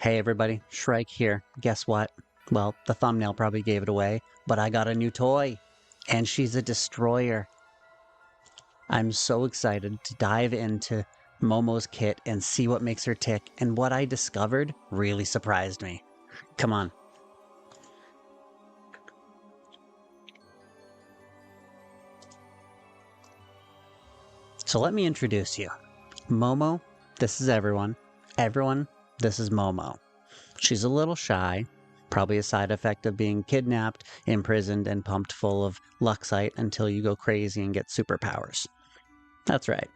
Hey everybody, Shrike here. Guess what? Well, the thumbnail probably gave it away, but I got a new toy, and she's a destroyer. I'm so excited to dive into Momo's kit and see what makes her tick, and what I discovered really surprised me. Come on. So let me introduce you. Momo, this is everyone. Everyone, this is Momo. She's a little shy, probably a side effect of being kidnapped, imprisoned, and pumped full of Luxite until you go crazy and get superpowers. That's right.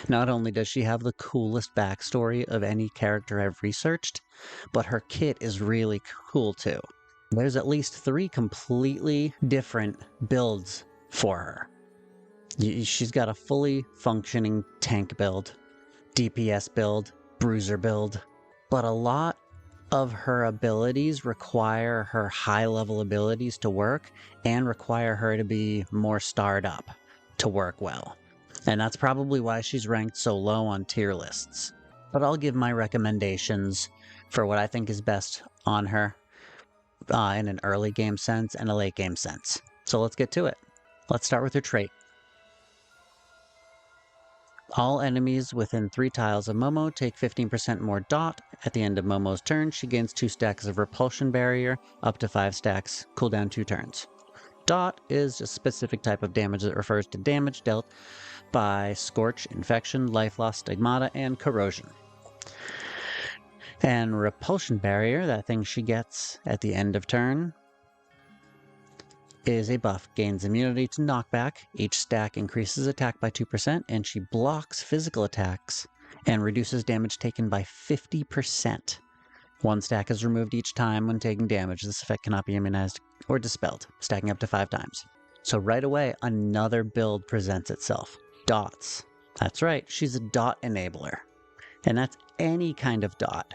Not only does she have the coolest backstory of any character I've researched, but her kit is really cool too. There's at least 3 completely different builds for her. She's got a fully functioning tank build, DPS build, bruiser build, but a lot of her abilities require her high-level abilities to work and require her to be more starred up to work well. And that's probably why she's ranked so low on tier lists. But I'll give my recommendations for what I think is best on her in an early game sense and a late game sense. So let's get to it. Let's start with her trait. All enemies within 3 tiles of Momo take 15% more dot. At the end of Momo's turn, she gains 2 stacks of repulsion barrier, up to 5 stacks, cooldown 2 turns. Dot is a specific type of damage that refers to damage dealt by Scorch, Infection, Life Loss, Stigmata, and Corrosion. And Repulsion Barrier, that thing she gets at the end of turn, is a buff. Gains immunity to knockback. Each stack increases attack by 2%, and she blocks physical attacks and reduces damage taken by 50%. 1 stack is removed each time when taking damage. This effect cannot be immunized or dispelled, stacking up to 5 times. So right away, another build presents itself. Dots. That's right, she's a dot enabler. And that's any kind of dot,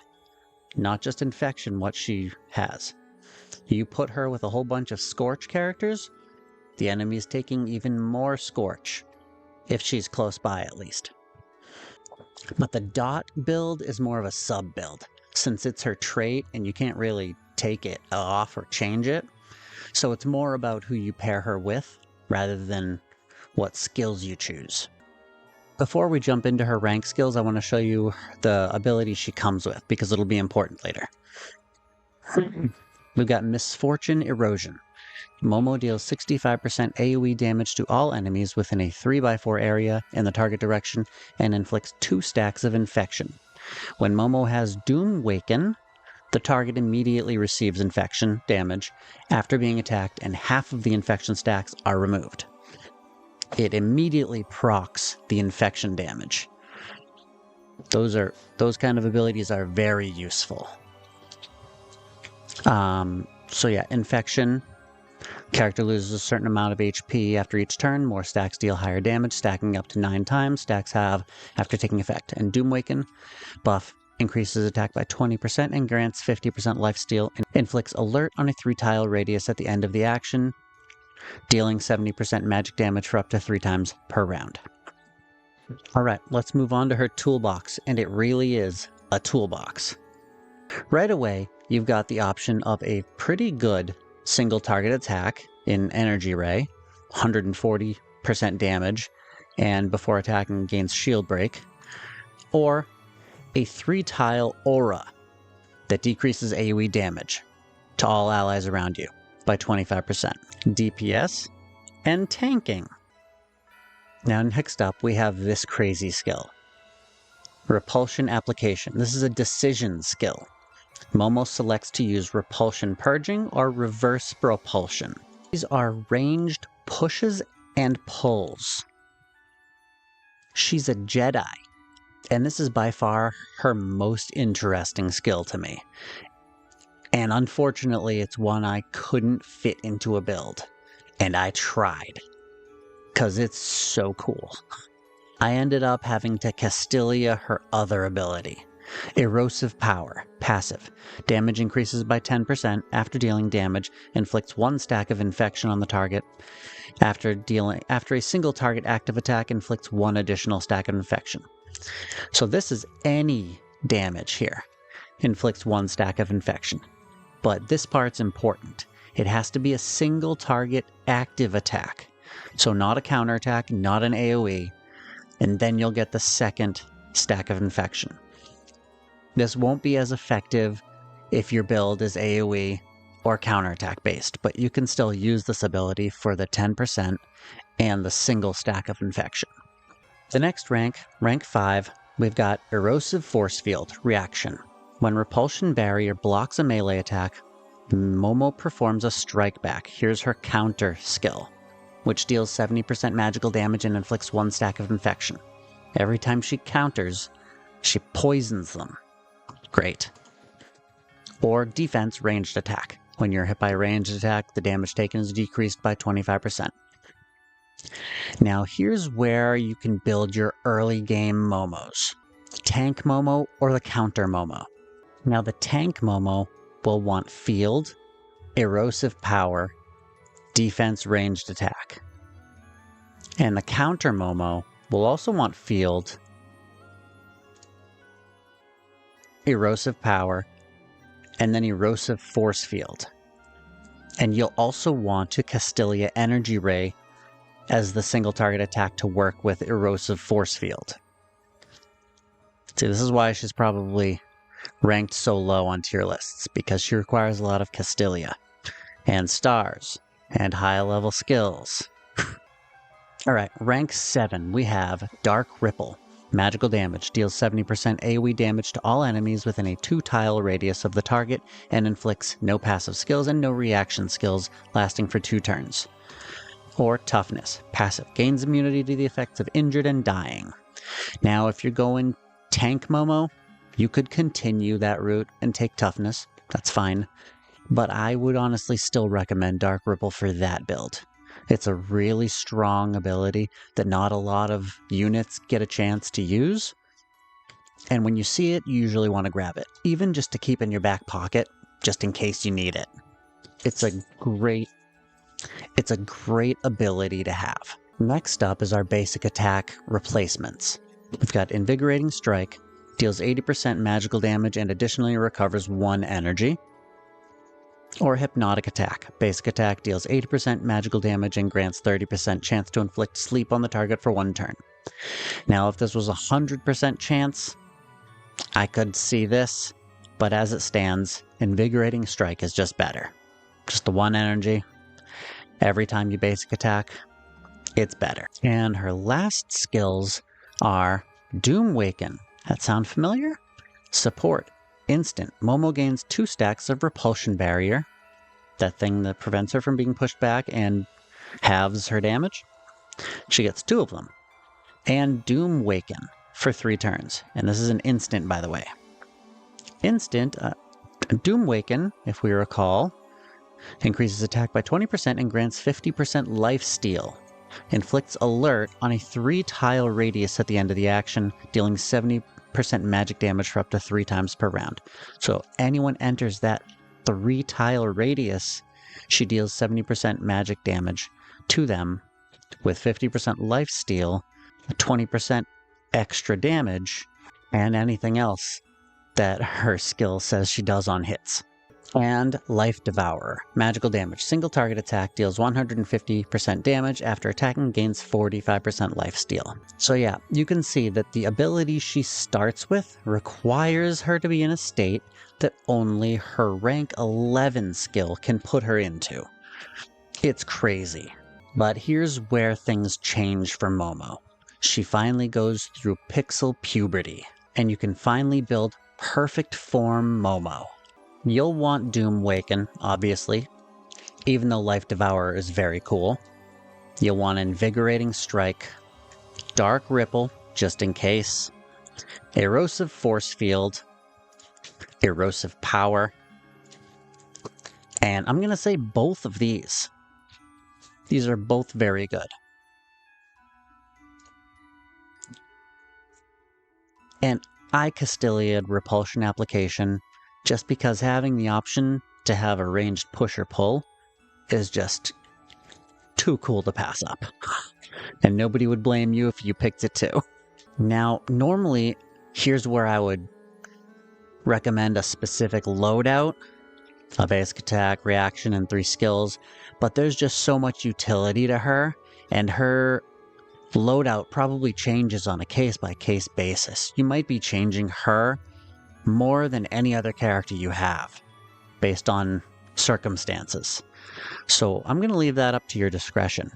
not just infection, what she has. You put her with a whole bunch of Scorch characters, the enemy is taking even more Scorch, if she's close by at least. But the dot build is more of a sub build, since it's her trait and you can't really take it off or change it. So it's more about who you pair her with, rather than what skills you choose. Before we jump into her rank skills, I want to show you the ability she comes with, because it'll be important later. We've got Misfortune Erosion. Momo deals 65% AoE damage to all enemies within a 3x4 area in the target direction and inflicts 2 stacks of infection. When Momo has Doom Waken, the target immediately receives infection damage after being attacked, and half of the infection stacks are removed. It immediately procs the infection damage. Those kind of abilities are very useful. So yeah, infection. Character loses a certain amount of HP after each turn. More stacks deal higher damage, stacking up to 9 times. Stacks have after taking effect. And Doomwaken buff increases attack by 20% and grants 50% lifesteal. And inflicts alert on a 3-tile radius at the end of the action, dealing 70% magic damage for up to 3 times per round. Alright, let's move on to her toolbox, and it really is a toolbox. Right away, you've got the option of a pretty good single target attack in Energy Ray, 140% damage, and before attacking gains shield break, or a 3-tile aura that decreases AoE damage to all allies around you by 25%. DPS and tanking. Now next up, we have this crazy skill. Repulsion Application. This is a decision skill. Momo selects to use Repulsion Purging or Reverse Propulsion. These are ranged pushes and pulls. She's a Jedi, and this is by far her most interesting skill to me. And unfortunately, it's one I couldn't fit into a build, and I tried, because it's so cool. I ended up having to Castilia her other ability. Erosive Power, passive. Damage increases by 10% after dealing damage, inflicts 1 stack of infection on the target. After a single target active attack, inflicts 1 additional stack of infection. So this is any damage here. inflicts 1 stack of infection. But this part's important. It has to be a single target active attack. So not a counterattack, not an AoE, and then you'll get the second stack of infection. This won't be as effective if your build is AoE or counterattack based, but you can still use this ability for the 10% and the single stack of infection. The next rank, rank 5, we've got Erosive Force Field Reaction. When Repulsion Barrier blocks a melee attack, Momo performs a strike back. Here's her counter skill, which deals 70% magical damage and inflicts 1 stack of infection. Every time she counters, she poisons them. Great. Or Defense Ranged Attack. When you're hit by a ranged attack, the damage taken is decreased by 25%. Now here's where you can build your early game Momos. Tank Momo or the counter Momo. Now the tank Momo will want Field, Erosive Power, Defense Ranged Attack. And the counter Momo will also want Field, Erosive Power, and then Erosive Force Field. And you'll also want to Castilia Energy Ray as the single target attack to work with Erosive Force Field. See, this is why she's probably ranked so low on tier lists, because she requires a lot of Castilia and stars and high level skills. Alright, rank 7, we have Dark Ripple. Magical damage, deals 70% AoE damage to all enemies within a 2-tile radius of the target and inflicts no passive skills and no reaction skills lasting for 2 turns. Or Toughness, passive, gains immunity to the effects of injured and dying. Now if you're going tank Momo, you could continue that route and take Toughness, that's fine, but I would honestly still recommend Dark Ripple for that build. It's a really strong ability that not a lot of units get a chance to use, and when you see it, you usually want to grab it, even just to keep in your back pocket, just in case you need it. It's a great ability to have. Next up is our basic attack replacements. We've got Invigorating Strike, deals 80% magical damage and additionally recovers 1 energy. Or Hypnotic Attack. Basic attack deals 80% magical damage and grants 30% chance to inflict sleep on the target for 1 turn. Now if this was a 100% chance, I could see this, but as it stands, Invigorating Strike is just better. Just the 1 energy. Every time you basic attack, it's better. And her last skills are Doom Waken. That sound familiar? Support. Instant. Momo gains 2 stacks of Repulsion Barrier. That thing that prevents her from being pushed back and halves her damage. She gets 2 of them. And Doom Waken for 3 turns. And this is an instant, by the way. Instant, Doom Waken, if we recall, increases attack by 20% and grants 50% lifesteal. Inflicts alert on a 3-tile radius at the end of the action, dealing 70% magic damage for up to 3 times per round. So anyone enters that 3-tile radius, she deals 70% magic damage to them with 50% lifesteal, 20% extra damage, and anything else that her skill says she does on hits. And Life Devourer. Magical damage. Single target attack deals 150% damage after attacking, gains 45% lifesteal. So yeah, you can see that the ability she starts with requires her to be in a state that only her rank 11 skill can put her into. It's crazy. But here's where things change for Momo. She finally goes through pixel puberty, and you can finally build perfect form Momo. You'll want Doom Waken, obviously, even though Life Devourer is very cool. You'll want Invigorating Strike, Dark Ripple, just in case, Erosive Force Field, Erosive Power, and I'm going to say both of these. These are both very good. And I Castiliad Repulsion Application, just because having the option to have a ranged push or pull is just too cool to pass up. And nobody would blame you if you picked it too. Now, normally, here's where I would recommend a specific loadout of basic attack, reaction, and 3 skills, but there's just so much utility to her, and her loadout probably changes on a case-by-case basis. You might be changing her more than any other character you have, based on circumstances. So I'm going to leave that up to your discretion.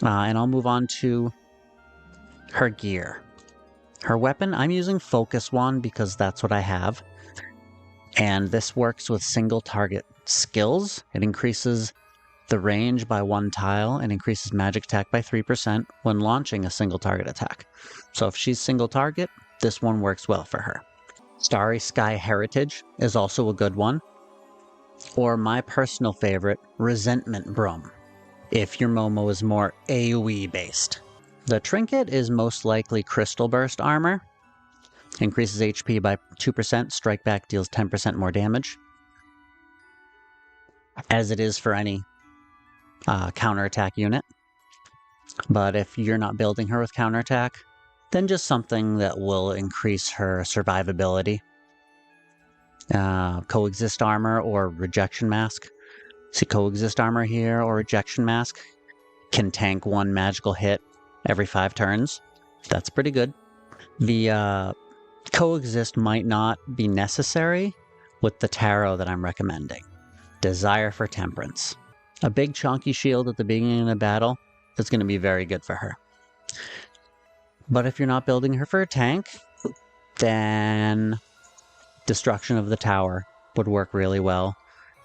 And I'll move on to her gear. Her weapon, I'm using Focus Wand because that's what I have. And this works with single target skills. It increases the range by 1 tile and increases magic attack by 3% when launching a single target attack. So if she's single target, this one works well for her. Starry Sky Heritage is also a good one. Or my personal favorite, Resentment Broom, if your Momo is more AoE based. The trinket is most likely Crystal Burst Armor. Increases HP by 2%, strike back deals 10% more damage. As it is for any counterattack unit. But if you're not building her with counterattack, then just something that will increase her survivability. Coexist Armor or Rejection Mask. See Coexist Armor here or Rejection Mask. Can tank 1 magical hit every 5 turns. That's pretty good. The Coexist might not be necessary with the tarot that I'm recommending. Desire for Temperance. A big chunky shield at the beginning of the battle is going to be very good for her. But if you're not building her for a tank, then Destruction of the Tower would work really well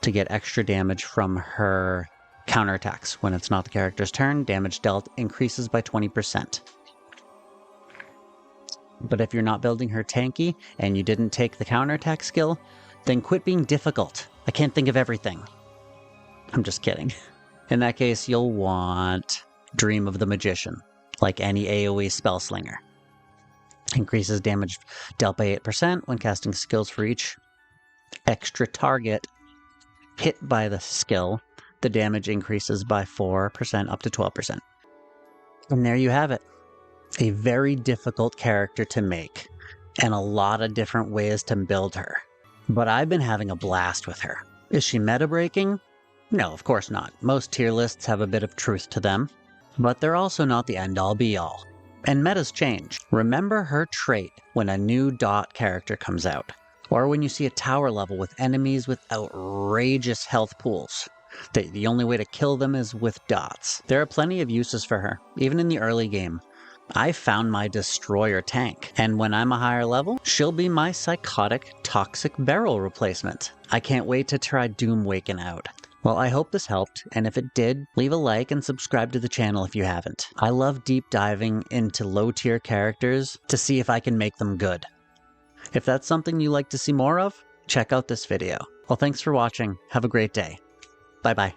to get extra damage from her counterattacks. When it's not the character's turn, damage dealt increases by 20%. But if you're not building her tanky and you didn't take the counterattack skill, then quit being difficult. I can't think of everything. I'm just kidding. In that case, you'll want Dream of the Magician, like any AoE spell slinger. Increases damage dealt by 8% when casting skills for each extra target hit by the skill. The damage increases by 4% up to 12%. And there you have it. A very difficult character to make, and a lot of different ways to build her. But I've been having a blast with her. Is she meta breaking? No, of course not. Most tier lists have a bit of truth to them, but they're also not the end-all be-all. And metas change. Remember her trait when a new dot character comes out, or when you see a tower level with enemies with outrageous health pools. The only way to kill them is with dots. There are plenty of uses for her, even in the early game. I found my destroyer tank, and when I'm a higher level, she'll be my psychotic toxic barrel replacement. I can't wait to try Doomwaken out. Well, I hope this helped, and if it did, leave a like and subscribe to the channel if you haven't. I love deep diving into low-tier characters to see if I can make them good. If that's something you like to see more of, check out this video. Well, thanks for watching. Have a great day. Bye-bye.